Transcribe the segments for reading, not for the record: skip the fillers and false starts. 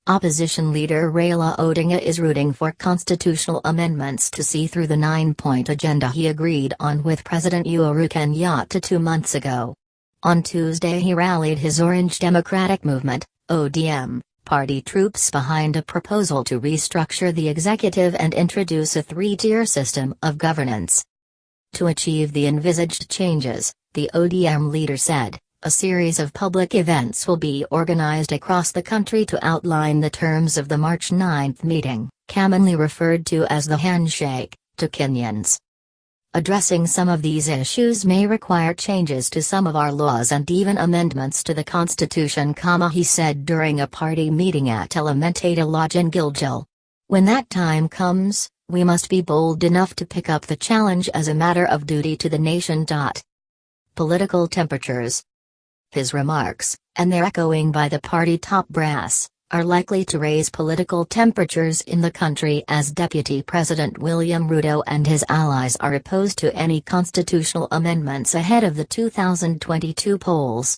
Opposition leader Raila Odinga is rooting for constitutional amendments to see through the 9-point agenda he agreed on with President Uhuru Kenyatta 2 months ago. On Tuesday he rallied his Orange Democratic Movement, ODM, party troops behind a proposal to restructure the executive and introduce a three-tier system of governance. To achieve the envisaged changes, the ODM leader said, a series of public events will be organized across the country to outline the terms of the March 9 meeting, commonly referred to as the Handshake, to Kenyans. Addressing some of these issues may require changes to some of our laws and even amendments to the Constitution, he said during a party meeting at Elementaita Lodge in Gilgil. When that time comes, we must be bold enough to pick up the challenge as a matter of duty to the nation. Political temperatures. His remarks, and their echoing by the party top brass, are likely to raise political temperatures in the country as Deputy President William Ruto and his allies are opposed to any constitutional amendments ahead of the 2022 polls.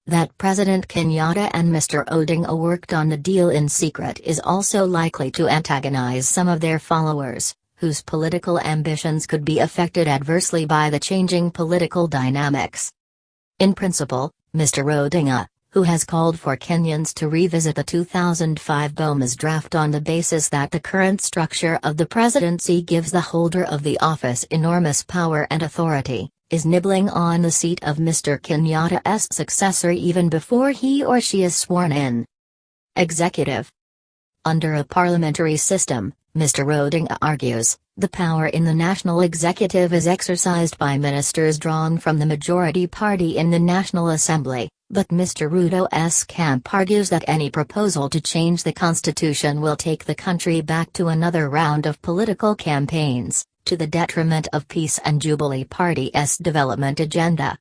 That President Kenyatta and Mr. Odinga worked on the deal in secret is also likely to antagonize some of their followers, whose political ambitions could be affected adversely by the changing political dynamics. In principle, Mr. Odinga, who has called for Kenyans to revisit the 2005 Bomas draft on the basis that the current structure of the presidency gives the holder of the office enormous power and authority, is nibbling on the seat of Mr. Kenyatta's successor even before he or she is sworn in. Executive. Under a parliamentary system, Mr. Odinga argues, the power in the national executive is exercised by ministers drawn from the majority party in the National Assembly, but Mr. Ruto's camp argues that any proposal to change the constitution will take the country back to another round of political campaigns, to the detriment of Peace and Jubilee Party's development agenda.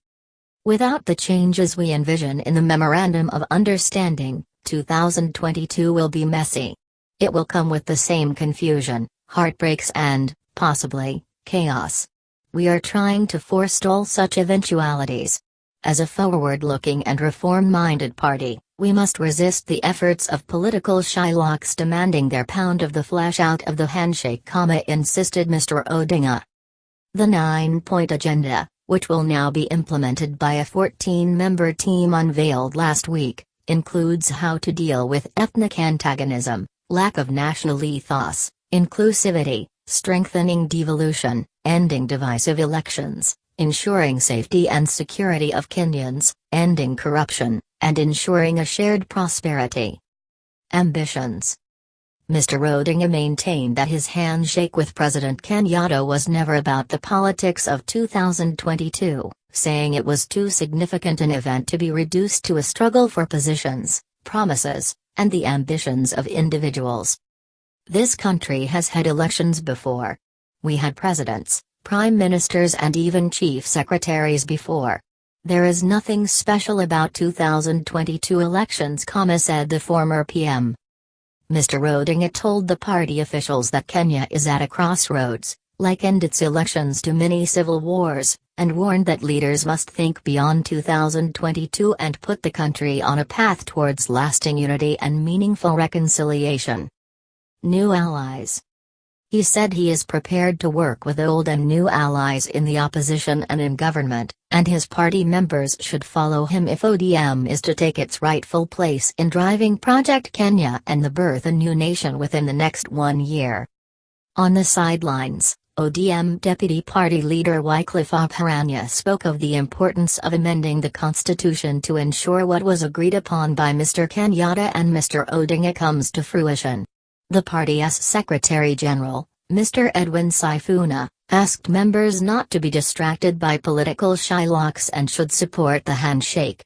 Without the changes we envision in the Memorandum of Understanding, 2022 will be messy. It will come with the same confusion, heartbreaks and, possibly, chaos. We are trying to forestall such eventualities. As a forward-looking and reform-minded party, we must resist the efforts of political Shylocks demanding their pound of the flesh out of the handshake, insisted Mr. Odinga. The 9-point agenda, which will now be implemented by a 14-member team unveiled last week, includes how to deal with ethnic antagonism, lack of national ethos, inclusivity, strengthening devolution, ending divisive elections, ensuring safety and security of Kenyans, ending corruption, and ensuring a shared prosperity. Ambitions. Mr. Odinga maintained that his handshake with President Kenyatta was never about the politics of 2022, saying it was too significant an event to be reduced to a struggle for positions, promises, and the ambitions of individuals. This country has had elections before. We had presidents, prime ministers and even chief secretaries before. There is nothing special about 2022 elections, said the former PM. Mr. Odinga told the party officials that Kenya is at a crossroads, likened its elections to mini civil wars, and warned that leaders must think beyond 2022 and put the country on a path towards lasting unity and meaningful reconciliation. New allies. He said he is prepared to work with old and new allies in the opposition and in government, and his party members should follow him if ODM is to take its rightful place in driving Project Kenya and the birth a new nation within the next 1 year. On the sidelines, ODM Deputy Party Leader Wycliffe Oparanya spoke of the importance of amending the constitution to ensure what was agreed upon by Mr. Kenyatta and Mr. Odinga comes to fruition. The party's Secretary-General, Mr. Edwin Sifuna, asked members not to be distracted by political Shylocks and should support the handshake,